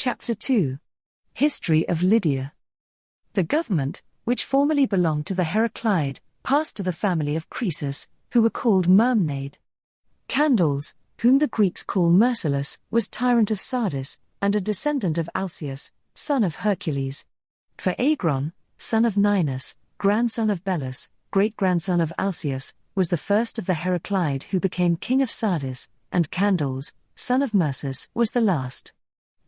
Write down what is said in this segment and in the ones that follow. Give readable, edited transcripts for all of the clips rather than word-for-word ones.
Chapter 2. History of Lydia. The government, which formerly belonged to the Heraclid, passed to the family of Croesus, who were called Mermnade. Candace, whom the Greeks call Merciless, was tyrant of Sardis, and a descendant of Alcaeus, son of Hercules. Phaegron, son of Ninus, grandson of Belus, great-grandson of Alcaeus, was the first of the Heraclid who became king of Sardis, and Candace, son of Mercus, was the last.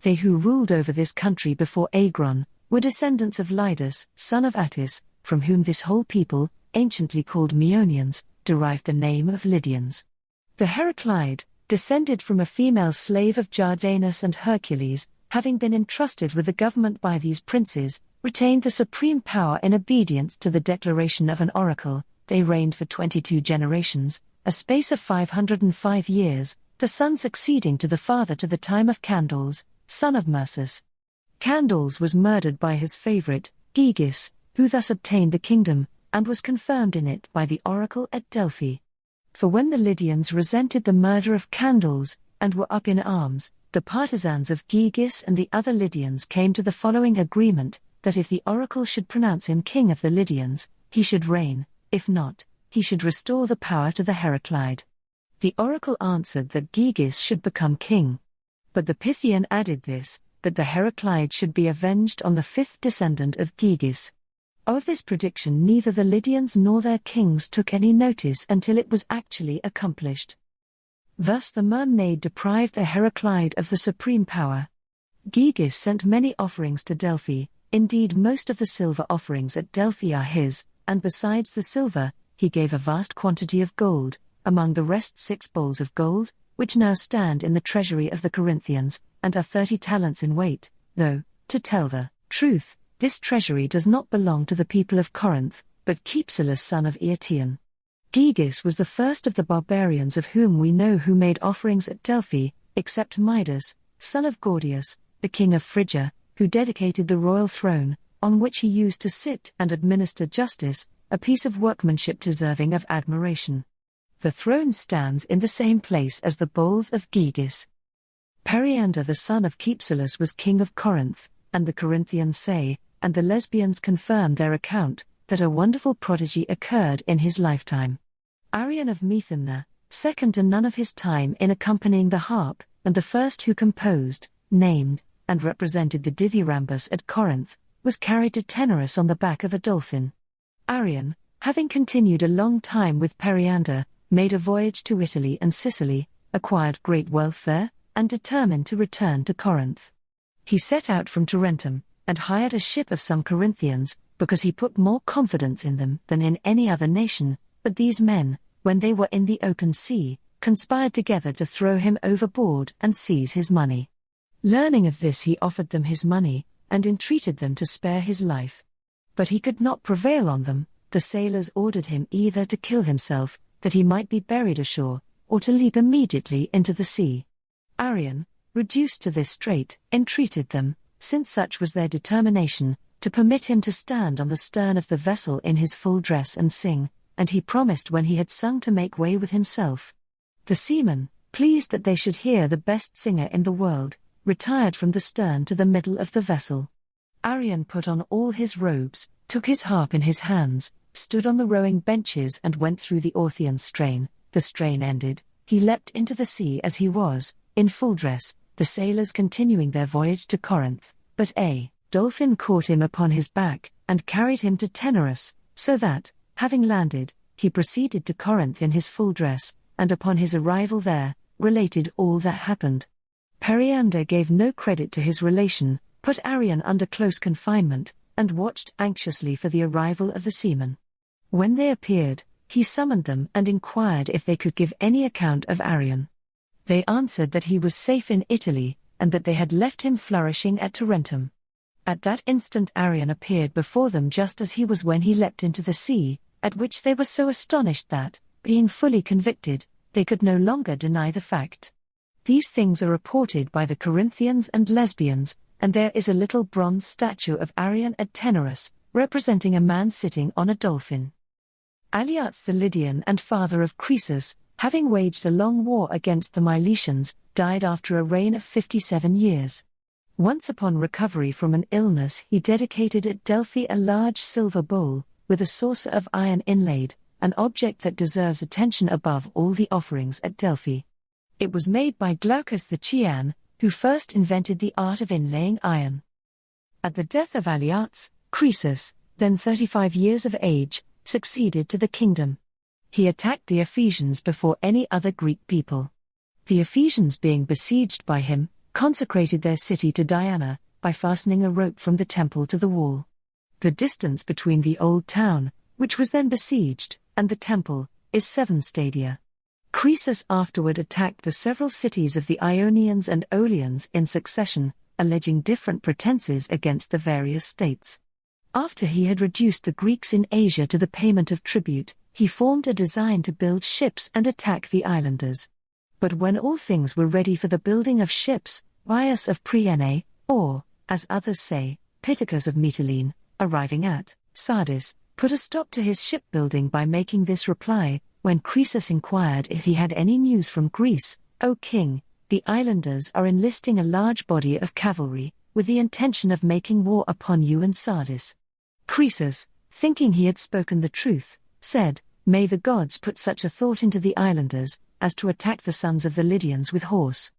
They who ruled over this country before Agron were descendants of Lydia, son of Attis, from whom this whole people, anciently called Meonians, derived the name of Lydians. The Heraclid, descended from a female slave of Dardanus and Hercules, having been entrusted with the government by these princes, retained the supreme power in obedience to the declaration of an oracle. They reigned for 22 generations, a space of 505 years, the son succeeding to the father to the time of Candace, son of Mercus. Candace was murdered by his favorite, Gyges, who thus obtained the kingdom, and was confirmed in it by the oracle at Delphi. For when the Lydians resented the murder of Candace, and were up in arms, the partisans of Gyges and the other Lydians came to the following agreement, that if the oracle should pronounce him king of the Lydians, he should reign, if not, he should restore the power to the Heraclid. The oracle answered that Gyges should become king. But the Pythian added this, that the Heraclid should be avenged on the fifth descendant of Gyges. Of this prediction neither the Lydians nor their kings took any notice until it was actually accomplished. Thus the Mermnade deprived the Heraclid of the supreme power. Gyges sent many offerings to Delphi, indeed most of the silver offerings at Delphi are his, and besides the silver, he gave a vast quantity of gold, among the rest 6 bowls of gold, which now stand in the treasury of the Corinthians, and are 30 talents in weight, though, to tell the truth, this treasury does not belong to the people of Corinth, but Cypselus son of Eetion. Gyges was the first of the barbarians of whom we know who made offerings at Delphi, except Midas, son of Gordius, the king of Phrygia, who dedicated the royal throne, on which he used to sit and administer justice, a piece of workmanship deserving of admiration. The throne stands in the same place as the bowls of Gyges. Periander the son of Cypselus was king of Corinth, and the Corinthians say, and the Lesbians confirm their account, that a wonderful prodigy occurred in his lifetime. Arion of Methymna, second to none of his time in accompanying the harp, and the first who composed, named, and represented the dithyrambus at Corinth, was carried to Tenarus on the back of a dolphin. Arion, having continued a long time with Periander, made a voyage to Italy and Sicily, acquired great wealth there, and determined to return to Corinth. He set out from Tarentum, and hired a ship of some Corinthians, because he put more confidence in them than in any other nation, but these men, when they were in the open sea, conspired together to throw him overboard and seize his money. Learning of this he offered them his money, and entreated them to spare his life. But he could not prevail on them. The sailors ordered him either to kill himself, that he might be buried ashore, or to leap immediately into the sea. Arion, reduced to this strait, entreated them, since such was their determination, to permit him to stand on the stern of the vessel in his full dress and sing, and he promised when he had sung to make way with himself. The seamen, pleased that they should hear the best singer in the world, retired from the stern to the middle of the vessel. Arion put on all his robes, took his harp in his hands, stood on the rowing benches and went through the Orthian strain. The strain ended, he leapt into the sea as he was, in full dress, the sailors continuing their voyage to Corinth, but a dolphin caught him upon his back, and carried him to Tenarus, so that, having landed, he proceeded to Corinth in his full dress, and upon his arrival there, related all that happened. Periander gave no credit to his relation, put Arion under close confinement, and watched anxiously for the arrival of the seamen. When they appeared, he summoned them and inquired if they could give any account of Arion. They answered that he was safe in Italy, and that they had left him flourishing at Tarentum. At that instant Arion appeared before them just as he was when he leapt into the sea, at which they were so astonished that, being fully convicted, they could no longer deny the fact. These things are reported by the Corinthians and Lesbians, and there is a little bronze statue of Arion at Tenarus, representing a man sitting on a dolphin. Alyattes the Lydian and father of Croesus, having waged a long war against the Milesians, died after a reign of 57 years. Once upon recovery from an illness, he dedicated at Delphi a large silver bowl, with a saucer of iron inlaid, an object that deserves attention above all the offerings at Delphi. It was made by Glaucus the Chian, who first invented the art of inlaying iron. At the death of Aliates, Croesus, then 35 years of age, succeeded to the kingdom. He attacked the Ephesians before any other Greek people. The Ephesians, being besieged by him, consecrated their city to Diana, by fastening a rope from the temple to the wall. The distance between the old town, which was then besieged, and the temple, is 7 stadia. Croesus afterward attacked the several cities of the Ionians and Aeolians in succession, alleging different pretenses against the various states. After he had reduced the Greeks in Asia to the payment of tribute, he formed a design to build ships and attack the islanders. But when all things were ready for the building of ships, Bias of Priene, or, as others say, Pittacus of Mytilene, arriving at Sardis, put a stop to his shipbuilding by making this reply: when Croesus inquired if he had any news from Greece, "O king, the islanders are enlisting a large body of cavalry, with the intention of making war upon you and Sardis." Croesus, thinking he had spoken the truth, said, "May the gods put such a thought into the islanders, as to attack the sons of the Lydians with horse."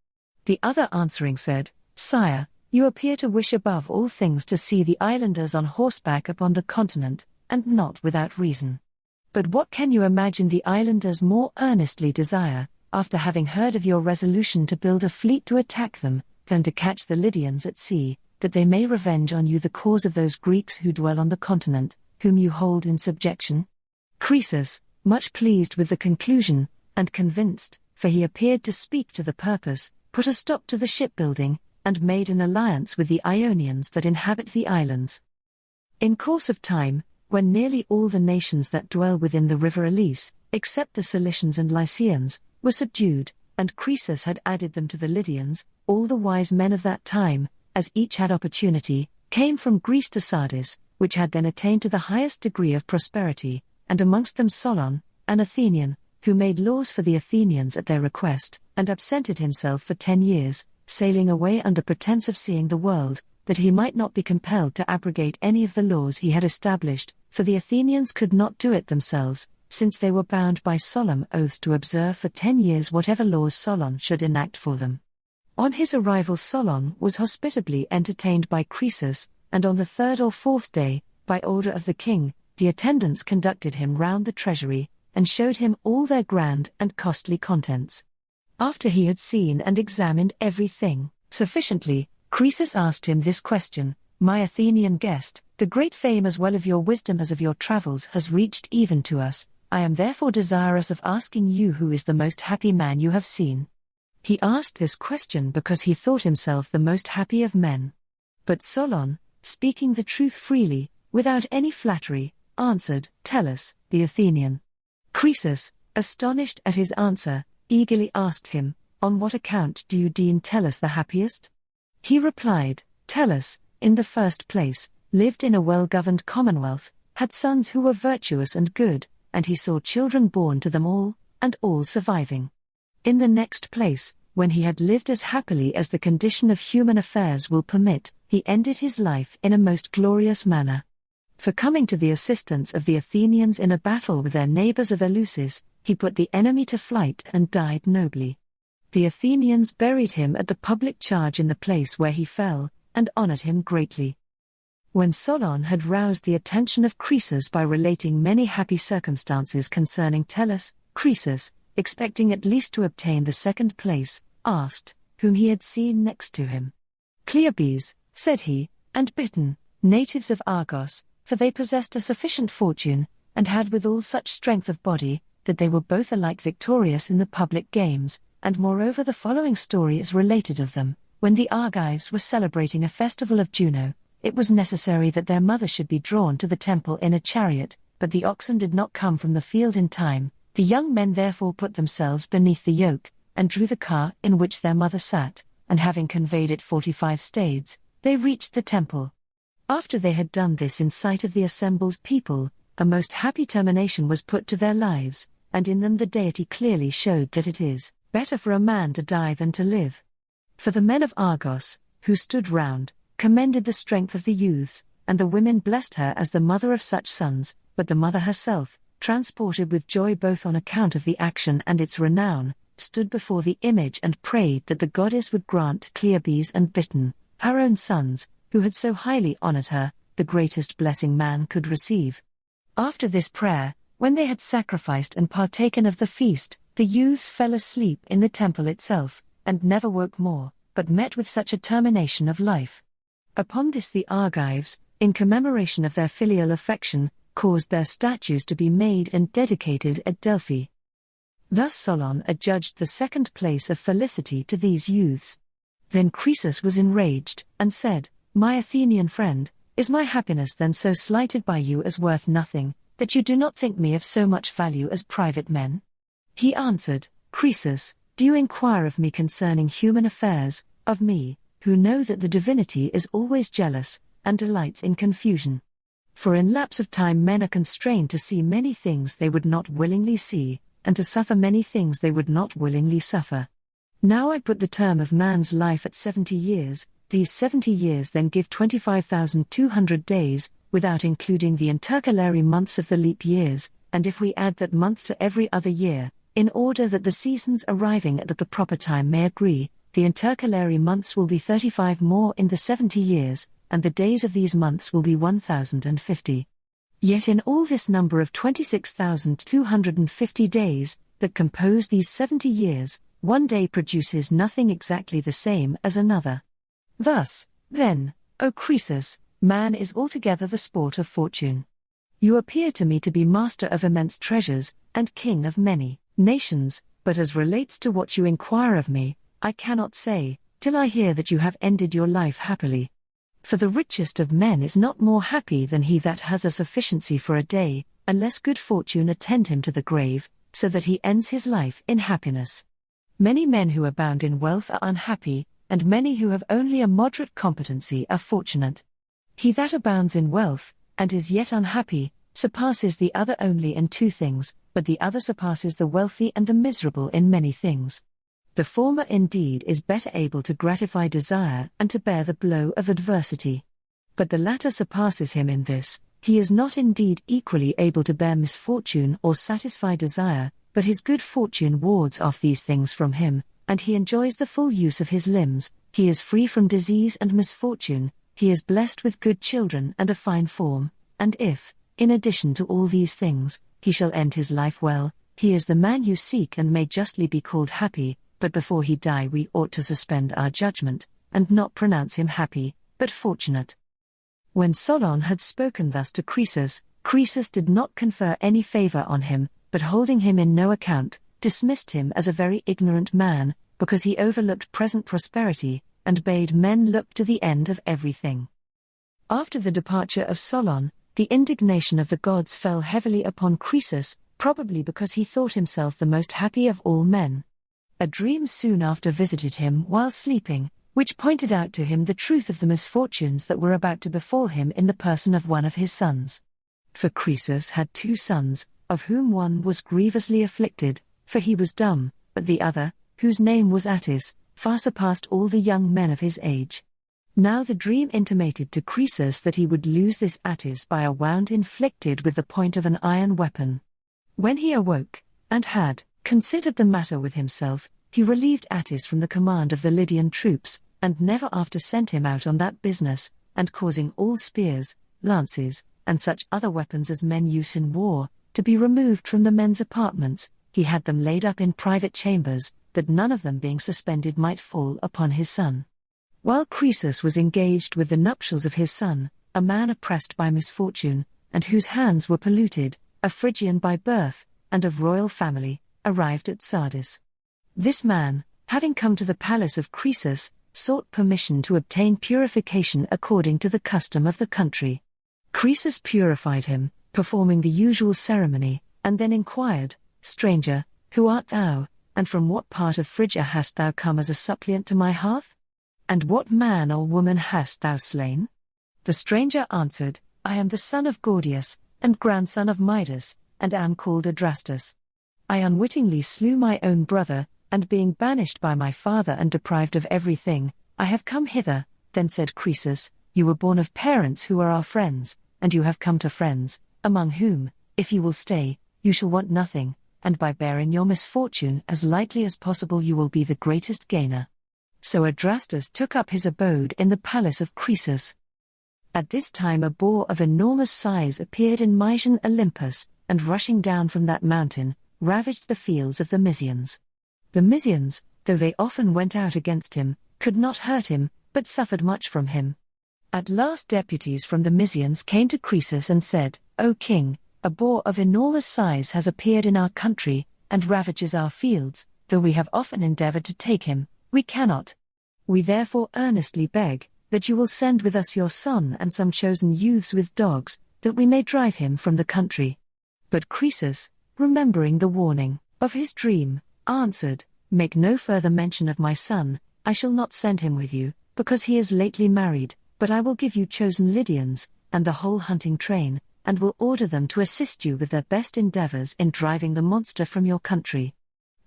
The other answering said, "Sire, you appear to wish above all things to see the islanders on horseback upon the continent, and not without reason. But what can you imagine the islanders more earnestly desire, after having heard of your resolution to build a fleet to attack them, than to catch the Lydians at sea, that they may revenge on you the cause of those Greeks who dwell on the continent, whom you hold in subjection?" Croesus, much pleased with the conclusion, and convinced, for he appeared to speak to the purpose, put a stop to the shipbuilding, and made an alliance with the Ionians that inhabit the islands. In course of time, when nearly all the nations that dwell within the river Elise, except the Cilicians and Lycians, were subdued, and Croesus had added them to the Lydians, all the wise men of that time, as each had opportunity, came from Greece to Sardis, which had then attained to the highest degree of prosperity, and amongst them Solon, an Athenian, who made laws for the Athenians at their request, and absented himself for 10 years, sailing away under pretense of seeing the world, that he might not be compelled to abrogate any of the laws he had established, for the Athenians could not do it themselves, since they were bound by solemn oaths to observe for 10 years whatever laws Solon should enact for them. On his arrival Solon was hospitably entertained by Croesus, and on the 3rd or 4th day, by order of the king, the attendants conducted him round the treasury, and showed him all their grand and costly contents. After he had seen and examined everything sufficiently, Croesus asked him this question: "My Athenian guest, the great fame as well of your wisdom as of your travels has reached even to us. I am therefore desirous of asking you who is the most happy man you have seen." He asked this question because he thought himself the most happy of men. But Solon, speaking the truth freely, without any flattery, answered, "Tellus, the Athenian." Croesus, astonished at his answer, eagerly asked him, "On what account do you deem Tellus the happiest?" He replied, "Tellus, in the first place, lived in a well-governed commonwealth, had sons who were virtuous and good, and he saw children born to them all, and all surviving. In the next place, when he had lived as happily as the condition of human affairs will permit, he ended his life in a most glorious manner. For coming to the assistance of the Athenians in a battle with their neighbors of Eleusis, he put the enemy to flight and died nobly. The Athenians buried him at the public charge in the place where he fell, and honored him greatly." When Solon had roused the attention of Croesus by relating many happy circumstances concerning Tellus, Croesus, expecting at least to obtain the 2nd place, asked, whom he had seen next to him. "Cleobes," said he, "and Biton, natives of Argos, for they possessed a sufficient fortune, and had withal such strength of body, that they were both alike victorious in the public games, and moreover the following story is related of them: when the Argives were celebrating a festival of Juno, it was necessary that their mother should be drawn to the temple in a chariot, but the oxen did not come from the field in time. The young men therefore put themselves beneath the yoke, and drew the car in which their mother sat, and having conveyed it 45 stades, they reached the temple. After they had done this in sight of the assembled people, a most happy termination was put to their lives, and in them the deity clearly showed that it is better for a man to die than to live. For the men of Argos, who stood round, commended the strength of the youths, and the women blessed her as the mother of such sons, but the mother herself, transported with joy both on account of the action and its renown, stood before the image and prayed that the goddess would grant Cleobes and Biton, her own sons, who had so highly honored her, the greatest blessing man could receive. After this prayer, when they had sacrificed and partaken of the feast, the youths fell asleep in the temple itself, and never woke more, but met with such a termination of life. Upon this the Argives, in commemoration of their filial affection, caused their statues to be made and dedicated at Delphi. Thus Solon adjudged the second place of felicity to these youths. Then Croesus was enraged, and said, "My Athenian friend, is my happiness then so slighted by you as worth nothing, that you do not think me of so much value as private men?" He answered, "Croesus, do you inquire of me concerning human affairs, of me, who know that the divinity is always jealous, and delights in confusion? For in lapse of time men are constrained to see many things they would not willingly see, and to suffer many things they would not willingly suffer. Now I put the term of man's life at 70 years, these 70 years then give 25,200 days, without including the intercalary months of the leap years, and if we add that month to every other year, in order that the seasons arriving at the proper time may agree, the intercalary months will be 35 more in the 70 years, and the days of these months will be 1,050. Yet in all this number of 26,250 days, that compose these 70 years, one day produces nothing exactly the same as another. Thus, then, O Croesus, man is altogether the sport of fortune. You appear to me to be master of immense treasures, and king of many nations, but as relates to what you inquire of me, I cannot say, till I hear that you have ended your life happily. For the richest of men is not more happy than he that has a sufficiency for a day, unless good fortune attend him to the grave, so that he ends his life in happiness. Many men who abound in wealth are unhappy, and many who have only a moderate competency are fortunate. He that abounds in wealth, and is yet unhappy, surpasses the other only in two things, but the other surpasses the wealthy and the miserable in many things. The former indeed is better able to gratify desire and to bear the blow of adversity. But the latter surpasses him in this: he is not indeed equally able to bear misfortune or satisfy desire, but his good fortune wards off these things from him, and he enjoys the full use of his limbs, he is free from disease and misfortune, he is blessed with good children and a fine form, and if, in addition to all these things, he shall end his life well, he is the man you seek and may justly be called happy. But before he die we ought to suspend our judgment, and not pronounce him happy, but fortunate." When Solon had spoken thus to Croesus, Croesus did not confer any favor on him, but holding him in no account, dismissed him as a very ignorant man, because he overlooked present prosperity, and bade men look to the end of everything. After the departure of Solon, the indignation of the gods fell heavily upon Croesus, probably because he thought himself the most happy of all men. A dream soon after visited him while sleeping, which pointed out to him the truth of the misfortunes that were about to befall him in the person of one of his sons. For Croesus had 2 sons, of whom one was grievously afflicted, for he was dumb, but the other, whose name was Attis, far surpassed all the young men of his age. Now the dream intimated to Croesus that he would lose this Attis by a wound inflicted with the point of an iron weapon. When he awoke, and had considered the matter with himself, he relieved Attis from the command of the Lydian troops, and never after sent him out on that business, and causing all spears, lances, and such other weapons as men use in war, to be removed from the men's apartments, he had them laid up in private chambers, that none of them being suspended might fall upon his son. While Croesus was engaged with the nuptials of his son, a man oppressed by misfortune, and whose hands were polluted, a Phrygian by birth, and of royal family, arrived at Sardis. This man, having come to the palace of Croesus, sought permission to obtain purification according to the custom of the country. Croesus purified him, performing the usual ceremony, and then inquired, "Stranger, who art thou, and from what part of Phrygia hast thou come as a suppliant to my hearth? And what man or woman hast thou slain?" The stranger answered, "I am the son of Gordius, and grandson of Midas, and am called Adrastus. I unwittingly slew my own brother, and being banished by my father and deprived of everything, I have come hither, Then said Croesus, "You were born of parents who are our friends, and you have come to friends, among whom, if you will stay, you shall want nothing, and by bearing your misfortune as lightly as possible you will be the greatest gainer." So Adrastus took up his abode in the palace of Croesus. At this time a boar of enormous size appeared in Mysian Olympus, and rushing down from that mountain, ravaged the fields of the Mysians. The Mysians, though they often went out against him, could not hurt him, but suffered much from him. At last deputies from the Mysians came to Croesus and said, "O king, a boar of enormous size has appeared in our country, and ravages our fields, though we have often endeavored to take him, we cannot. We therefore earnestly beg that you will send with us your son and some chosen youths with dogs, that we may drive him from the country." But Croesus, remembering the warning of his dream, answered, "Make no further mention of my son, I shall not send him with you, because he is lately married, but I will give you chosen Lydians, and the whole hunting train, and will order them to assist you with their best endeavors in driving the monster from your country."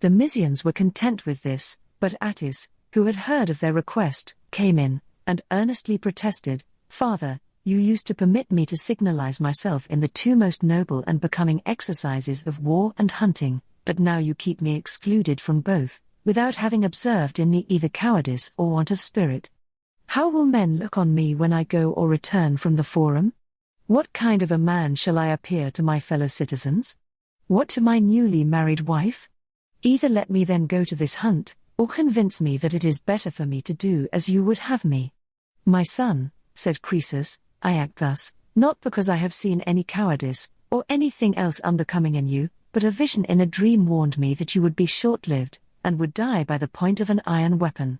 The Mysians were content with this, but Attis, who had heard of their request, came in, and earnestly protested, "Father, you used to permit me to signalize myself in the two most noble and becoming exercises of war and hunting, but now you keep me excluded from both, without having observed in me either cowardice or want of spirit. How will men look on me when I go or return from the forum? What kind of a man shall I appear to my fellow citizens? What to my newly married wife? Either let me then go to this hunt, or convince me that it is better for me to do as you would have me." "My son," said Croesus, "I act thus, not because I have seen any cowardice, or anything else unbecoming in you, but a vision in a dream warned me that you would be short-lived, and would die by the point of an iron weapon.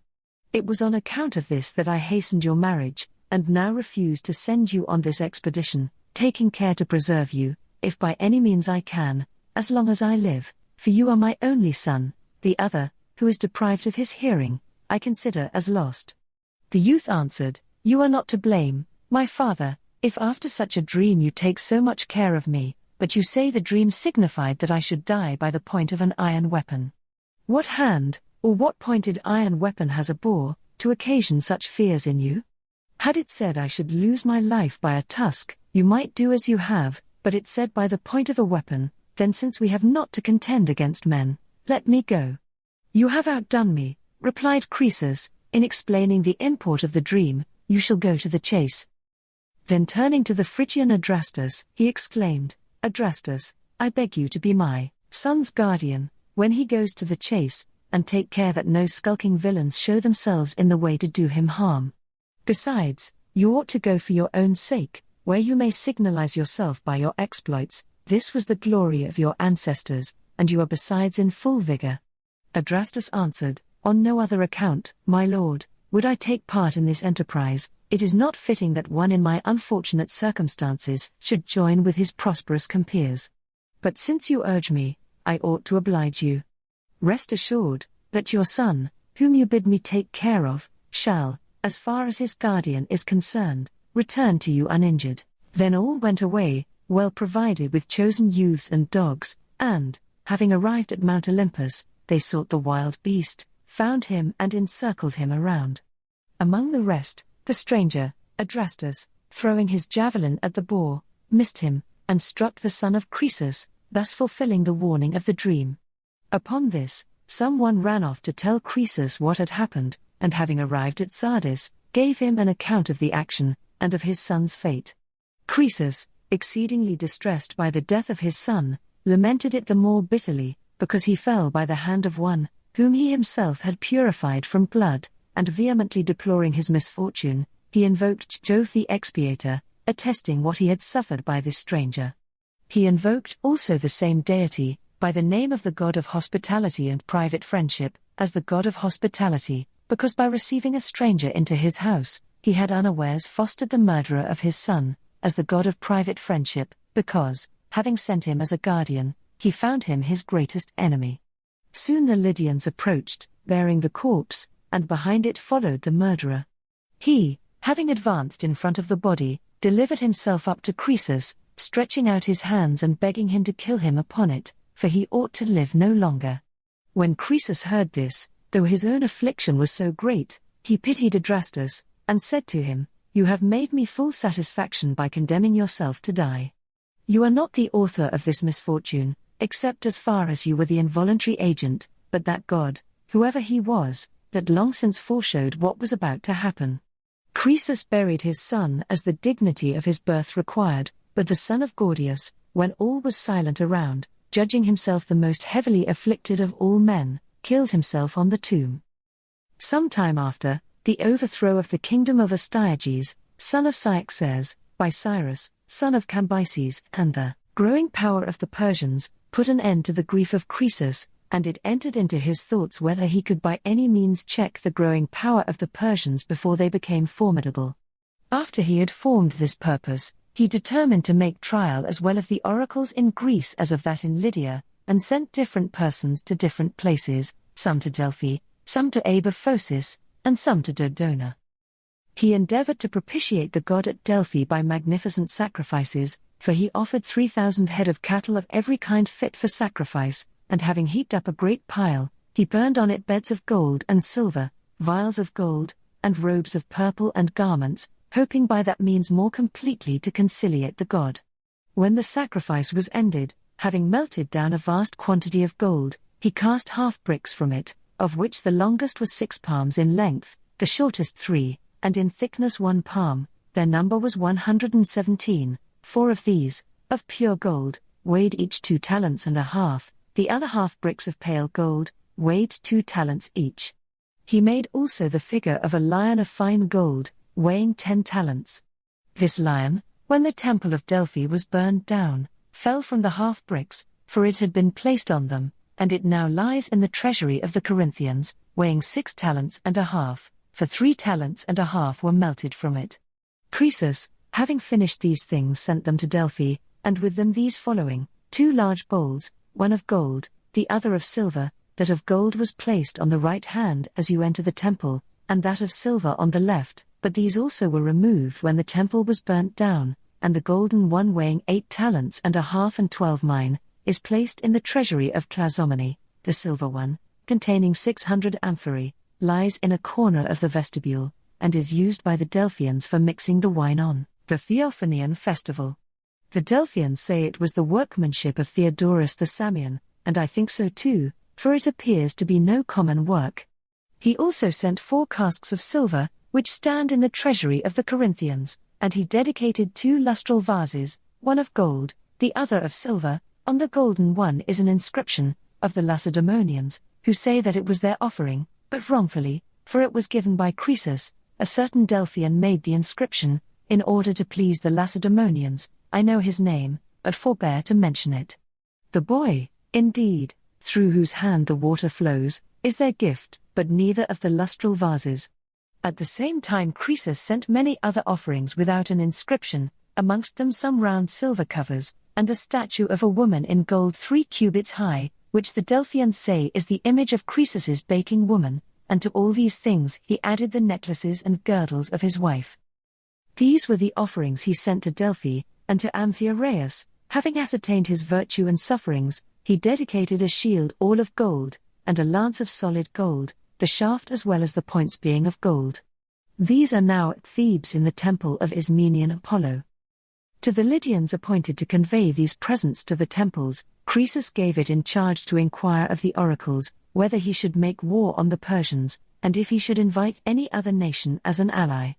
It was on account of this that I hastened your marriage, and now refuse to send you on this expedition, taking care to preserve you, if by any means I can, as long as I live, for you are my only son. The other, who is deprived of his hearing, I consider as lost." The youth answered, "You are not to blame, my father, if after such a dream you take so much care of me, but you say the dream signified that I should die by the point of an iron weapon. What hand, or what pointed iron weapon has a boar, to occasion such fears in you? Had it said I should lose my life by a tusk, you might do as you have, but it said by the point of a weapon, then since we have not to contend against men, let me go." "You have outdone me," replied Croesus, "in explaining the import of the dream. You shall go to the chase." Then turning to the Phrygian Adrastus, he exclaimed, "Adrastus, I beg you to be my son's guardian, when he goes to the chase, and take care that no skulking villains show themselves in the way to do him harm. Besides, you ought to go for your own sake, where you may signalize yourself by your exploits. This was the glory of your ancestors, and you are besides in full vigor." Adrastus answered, "On no other account, my lord, would I take part in this enterprise. It is not fitting that one in my unfortunate circumstances should join with his prosperous compeers. But since you urge me, I ought to oblige you. Rest assured, that your son, whom you bid me take care of, shall, as far as his guardian is concerned, return to you uninjured." Then all went away, well provided with chosen youths and dogs, and, having arrived at Mount Olympus, they sought the wild beast, found him and encircled him around. Among the rest, the stranger, Adrastus, throwing his javelin at the boar, missed him, and struck the son of Croesus, thus fulfilling the warning of the dream. Upon this, someone ran off to tell Croesus what had happened, and having arrived at Sardis, gave him an account of the action, and of his son's fate. Croesus, exceedingly distressed by the death of his son, lamented it the more bitterly, because he fell by the hand of one, whom he himself had purified from blood, and vehemently deploring his misfortune, he invoked Jove the expiator, attesting what he had suffered by this stranger. He invoked also the same deity, by the name of the god of hospitality and private friendship, as the god of hospitality, because by receiving a stranger into his house, he had unawares fostered the murderer of his son, as the god of private friendship, because, having sent him as a guardian, he found him his greatest enemy. Soon the Lydians approached, bearing the corpse, and behind it followed the murderer. He, having advanced in front of the body, delivered himself up to Croesus, stretching out his hands and begging him to kill him upon it, for he ought to live no longer. When Croesus heard this, though his own affliction was so great, he pitied Adrastus, and said to him, "You have made me full satisfaction by condemning yourself to die. You are not the author of this misfortune, except as far as you were the involuntary agent, but that God, whoever he was, that long since foreshowed what was about to happen." Croesus buried his son as the dignity of his birth required, but the son of Gordius, when all was silent around, judging himself the most heavily afflicted of all men, killed himself on the tomb. Some time after, the overthrow of the kingdom of Astyages, son of Cyaxares, by Cyrus, son of Cambyses, and the growing power of the Persians, put an end to the grief of Croesus, and it entered into his thoughts whether he could by any means check the growing power of the Persians before they became formidable. After he had formed this purpose, he determined to make trial as well of the oracles in Greece as of that in Lydia, and sent different persons to different places, some to Delphi, some to Abaphosis, and some to Dodona. He endeavored to propitiate the god at Delphi by magnificent sacrifices, for he offered 3,000 head of cattle of every kind fit for sacrifice, and having heaped up a great pile, he burned on it beds of gold and silver, vials of gold, and robes of purple and garments, hoping by that means more completely to conciliate the god. When the sacrifice was ended, having melted down a vast quantity of gold, he cast half bricks from it, of which the longest was 6 palms in length, the shortest 3, and in thickness 1 palm. Their number was 117, 4 of these, of pure gold, weighed each 2 talents and a half, the other half bricks of pale gold, weighed 2 talents each. He made also the figure of a lion of fine gold, weighing 10 talents. This lion, when the temple of Delphi was burned down, fell from the half bricks, for it had been placed on them, and it now lies in the treasury of the Corinthians, weighing 6 talents and a half, for 3 talents and a half were melted from it. Croesus, having finished these things, sent them to Delphi, and with them these following: 2 large bowls, one of gold, the other of silver. That of gold was placed on the right hand as you enter the temple, and that of silver on the left, but these also were removed when the temple was burnt down, and the golden one weighing 8 talents and a half and 12 mine, is placed in the treasury of Clazomene. The silver one, containing 600 amphorae, lies in a corner of the vestibule, and is used by the Delphians for mixing the wine on the Theophanian festival. The Delphians say it was the workmanship of Theodorus the Samian, and I think so too, for it appears to be no common work. He also sent 4 casks of silver, which stand in the treasury of the Corinthians, and he dedicated 2 lustral vases, one of gold, the other of silver. On the golden one is an inscription, of the Lacedaemonians, who say that it was their offering, but wrongfully, for it was given by Croesus. A certain Delphian made the inscription, in order to please the Lacedaemonians. I know his name, but forbear to mention it. The boy, indeed, through whose hand the water flows, is their gift, but neither of the lustral vases. At the same time Croesus sent many other offerings without an inscription, amongst them some round silver covers, and a statue of a woman in gold 3 cubits high, which the Delphians say is the image of Croesus's baking woman, and to all these things he added the necklaces and girdles of his wife. These were the offerings he sent to Delphi, and to Amphiaraus, having ascertained his virtue and sufferings, he dedicated a shield all of gold, and a lance of solid gold, the shaft as well as the points being of gold. These are now at Thebes in the temple of Ismenian Apollo. To the Lydians appointed to convey these presents to the temples, Croesus gave it in charge to inquire of the oracles, whether he should make war on the Persians, and if he should invite any other nation as an ally.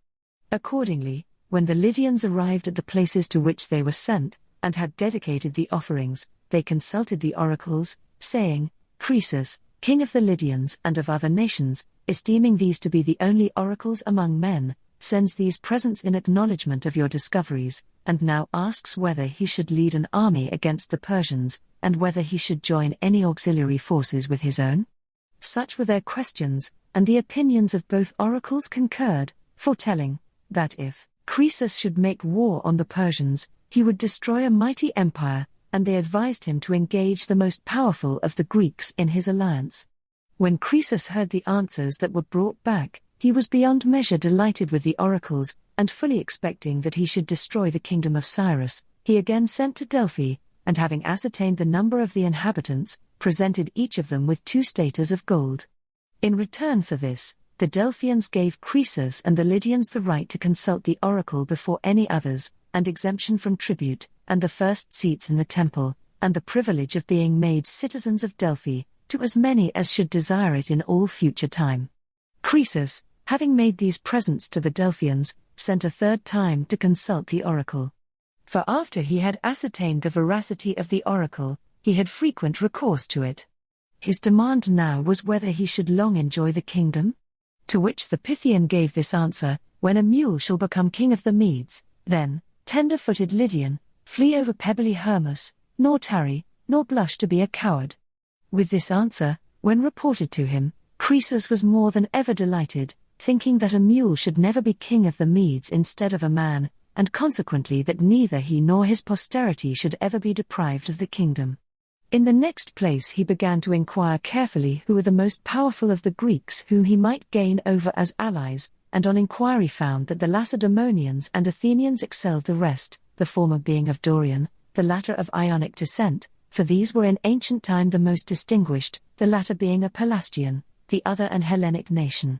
Accordingly, when the Lydians arrived at the places to which they were sent, and had dedicated the offerings, they consulted the oracles, saying, Croesus, king of the Lydians and of other nations, esteeming these to be the only oracles among men, sends these presents in acknowledgement of your discoveries, and now asks whether he should lead an army against the Persians, and whether he should join any auxiliary forces with his own. Such were their questions, and the opinions of both oracles concurred, foretelling that if Croesus should make war on the Persians, he would destroy a mighty empire, and they advised him to engage the most powerful of the Greeks in his alliance. When Croesus heard the answers that were brought back, he was beyond measure delighted with the oracles, and fully expecting that he should destroy the kingdom of Cyrus, he again sent to Delphi, and having ascertained the number of the inhabitants, presented each of them with 2 staters of gold. In return for this, the Delphians gave Croesus and the Lydians the right to consult the oracle before any others, and exemption from tribute, and the first seats in the temple, and the privilege of being made citizens of Delphi, to as many as should desire it in all future time. Croesus, having made these presents to the Delphians, sent a third time to consult the oracle. For after he had ascertained the veracity of the oracle, he had frequent recourse to it. His demand now was whether he should long enjoy the kingdom? To which the Pythian gave this answer: when a mule shall become king of the Medes, then, tender-footed Lydian, flee over pebbly Hermus, nor tarry, nor blush to be a coward. With this answer, when reported to him, Croesus was more than ever delighted, thinking that a mule should never be king of the Medes instead of a man, and consequently that neither he nor his posterity should ever be deprived of the kingdom. In the next place he began to inquire carefully who were the most powerful of the Greeks whom he might gain over as allies, and on inquiry found that the Lacedaemonians and Athenians excelled the rest, the former being of Dorian, the latter of Ionic descent, for these were in ancient time the most distinguished, the latter being a Pelasgian, the other an Hellenic nation.